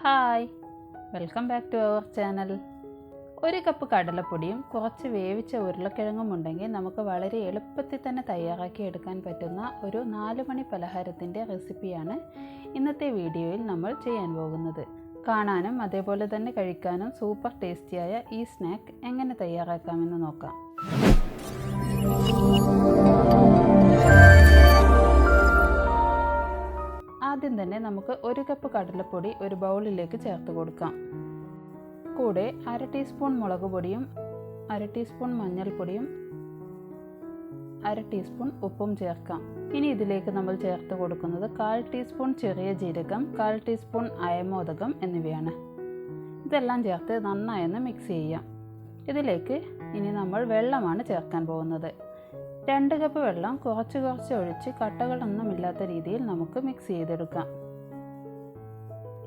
Hi, welcome back to our channel. ഒരു cup കടലപ്പൊടിയും കുറച്ച് വേവിച്ച ഉരുളക്കിഴങ്ങും ഉണ്ടെങ്കിൽ നമുക്ക് വളരെ എളുപ്പത്തിൽ തന്നെ തയ്യാറാക്കി എടുക്കാൻ പറ്റുന്ന ഒരു 4 മണി പലഹാരത്തിൻ്റെ റെസിപ്പിയാണ് ഇന്നത്തെ വീഡിയോയിൽ നമ്മൾ ചെയ്യാൻ പോകുന്നത്. കാണാനും അതേപോലെ തന്നെ കഴിക്കാനും സൂപ്പർ ടേസ്റ്റിയായ ഈ സ്നാക്ക് എങ്ങനെ തയ്യാറാക്കാമെന്ന് നോക്കാം. ആദ്യം തന്നെ നമുക്ക് 1 കപ്പ് കടലപ്പൊടി ഒരു ബൗളിലേക്ക് ചേർത്ത് കൊടുക്കാം. കൂടെ 1/2 ടീസ്പൂൺ മുളക് പൊടിയും 1/2 ടീസ്പൂൺ മഞ്ഞൾപ്പൊടിയും 1/2 ടീസ്പൂൺ ഉപ്പും ചേർക്കാം. ഇനി ഇതിലേക്ക് നമ്മൾ ചേർത്ത് കൊടുക്കുന്നത് 1/4 ടീസ്പൂൺ ചെറിയ ജീരകം, 1/4 ടീസ്പൂൺ അയമോദകം എന്നിവയാണ്. ഇതെല്ലാം ചേർത്ത് നന്നായൊന്ന് മിക്സ് ചെയ്യാം. ഇതിലേക്ക് ഇനി നമ്മൾ വെള്ളമാണ് ചേർക്കാൻ പോകുന്നത്. 2 കപ്പ് വെള്ളം കുറച്ച് ഒഴിച്ച് കട്ടകളൊന്നുമില്ലാത്ത രീതിയിൽ നമുക്ക് മിക്സ് ചെയ്തെടുക്കാം.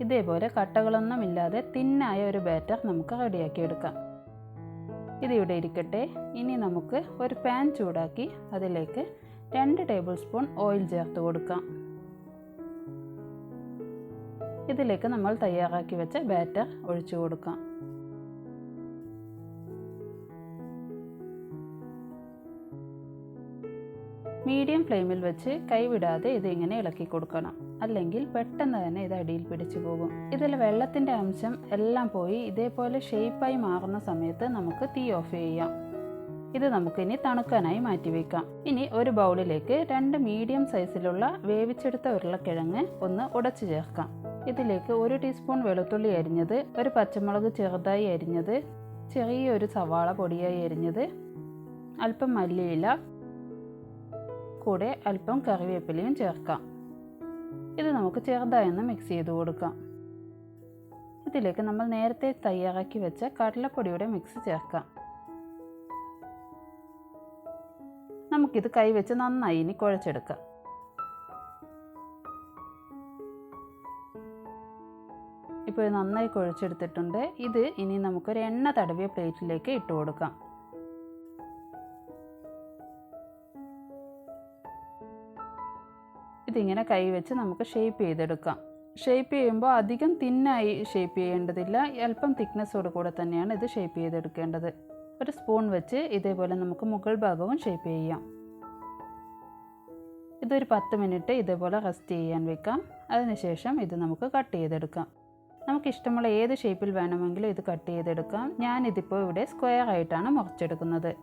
ഇതേപോലെ കട്ടകളൊന്നുമില്ലാതെ തിന്നായ ഒരു ബാറ്റർ നമുക്ക് റെഡിയാക്കി എടുക്കാം. ഇതിവിടെ ഇരിക്കട്ടെ. ഇനി നമുക്ക് ഒരു പാൻ ചൂടാക്കി അതിലേക്ക് 2 ടേബിൾ സ്പൂൺ ഓയിൽ ചേർത്ത് കൊടുക്കാം. ഇതിലേക്ക് നമ്മൾ തയ്യാറാക്കി വെച്ച ബാറ്റർ ഒഴിച്ചു കൊടുക്കാം. മീഡിയം ഫ്ലെയിമിൽ വെച്ച് കൈവിടാതെ ഇതിങ്ങനെ ഇളക്കി കൊടുക്കണം, അല്ലെങ്കിൽ പെട്ടെന്ന് തന്നെ ഇത് അടിയിൽ പിടിച്ചു പോകും. ഇതിൽ വെള്ളത്തിൻ്റെ അംശം എല്ലാം പോയി ഇതേപോലെ ഷേപ്പായി മാറുന്ന സമയത്ത് നമുക്ക് തീ ഓഫ് ചെയ്യാം. ഇത് നമുക്കിനി തണുക്കാനായി മാറ്റിവെക്കാം. ഇനി ഒരു ബൗളിലേക്ക് 2 മീഡിയം സൈസിലുള്ള വേവിച്ചെടുത്ത ഉരുളക്കിഴങ്ങ് ഒന്ന് ഉടച്ചു ചേർക്കാം. ഇതിലേക്ക് 1 ടീസ്പൂൺ വെളുത്തുള്ളി അരിഞ്ഞത്, ഒരു പച്ചമുളക് ചെറുതായി അരിഞ്ഞത്, ചെറിയൊരു സവാള പൊടിയായി അരിഞ്ഞത്, അല്പം മല്ലിയില, കൂടെ അല്പം കറിവേപ്പിലയും ചേർക്കാം. ഇത് നമുക്ക് ചെറുതായൊന്ന് മിക്സ് ചെയ്ത് കൊടുക്കാം. ഇതിലേക്ക് നമ്മൾ നേരത്തെ തയ്യാറാക്കി വെച്ച കടലപ്പൊടിയുടെ മിക്സ് ചേർക്കാം. നമുക്കിത് കൈവച്ച് നന്നായി ഇനി കുഴച്ചെടുക്കാം. ഇപ്പോൾ നന്നായി കുഴച്ചെടുത്തിട്ടുണ്ട്. ഇത് ഇനി നമുക്കൊരു എണ്ണ തടവിയ പ്ലേറ്റിലേക്ക് ഇട്ട് കൊടുക്കാം. ഇതിങ്ങനെ കൈവച്ച് നമുക്ക് ഷേപ്പ് ചെയ്തെടുക്കാം. ഷേപ്പ് ചെയ്യുമ്പോൾ അധികം തിന്നായി ഷേപ്പ് ചെയ്യേണ്ടതില്ല, അല്പം തിക്നെസ്സോട് കൂടെ തന്നെയാണ് ഇത് ഷേപ്പ് ചെയ്തെടുക്കേണ്ടത്. ഒരു സ്പൂൺ വെച്ച് ഇതേപോലെ നമുക്ക് മുകൾ ഭാഗവും ഷേപ്പ് ചെയ്യാം. ഇതൊരു 10 മിനിറ്റ് ഇതേപോലെ റെസ്റ്റ് ചെയ്യാൻ വെക്കാം. അതിനുശേഷം ഇത് നമുക്ക് കട്ട് ചെയ്തെടുക്കാം. നമുക്കിഷ്ടമുള്ള ഏത് ഷേപ്പിൽ വേണമെങ്കിലും ഇത് കട്ട് ചെയ്തെടുക്കാം. ഞാനിതിപ്പോൾ ഇവിടെ സ്ക്വയർ ആയിട്ടാണ് മുറിച്ചെടുക്കുന്നത്.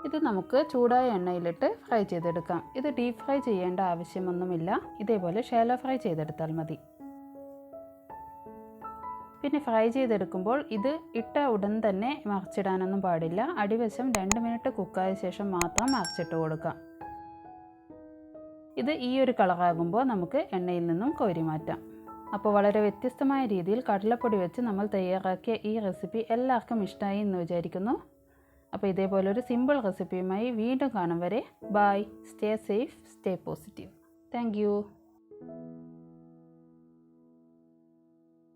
ഇത് നമുക്ക് ചൂടായ എണ്ണയിലിട്ട് ഫ്രൈ ചെയ്തെടുക്കാം. ഇത് ഡീപ്പ് ഫ്രൈ ചെയ്യേണ്ട ആവശ്യമൊന്നുമില്ല, ഇതേപോലെ ഷാലോ ഫ്രൈ ചെയ്തെടുത്താൽ മതി. പിന്നെ ഫ്രൈ ചെയ്തെടുക്കുമ്പോൾ ഇത് ഇട്ട ഉടൻ തന്നെ മറിച്ചിടാനൊന്നും പാടില്ല. അടിവശം 2 മിനിറ്റ് കുക്കായ ശേഷം മാത്രം മറിച്ചിട്ട് കൊടുക്കാം. ഇത് ഈ ഒരു കളറാകുമ്പോൾ നമുക്ക് എണ്ണയിൽ നിന്നും കോരി മാറ്റാം. അപ്പോൾ വളരെ വ്യത്യസ്തമായ രീതിയിൽ കടലപ്പൊടി വെച്ച് നമ്മൾ തയ്യാറാക്കിയ ഈ റെസിപ്പി എല്ലാവർക്കും ഇഷ്ടമായി എന്ന് വിചാരിക്കുന്നു. അപ്പോൾ ഇതേപോലൊരു സിമ്പിൾ റെസിപ്പിയുമായി വീണ്ടും കാണും വരെ bye. Stay safe, stay positive. Thank U.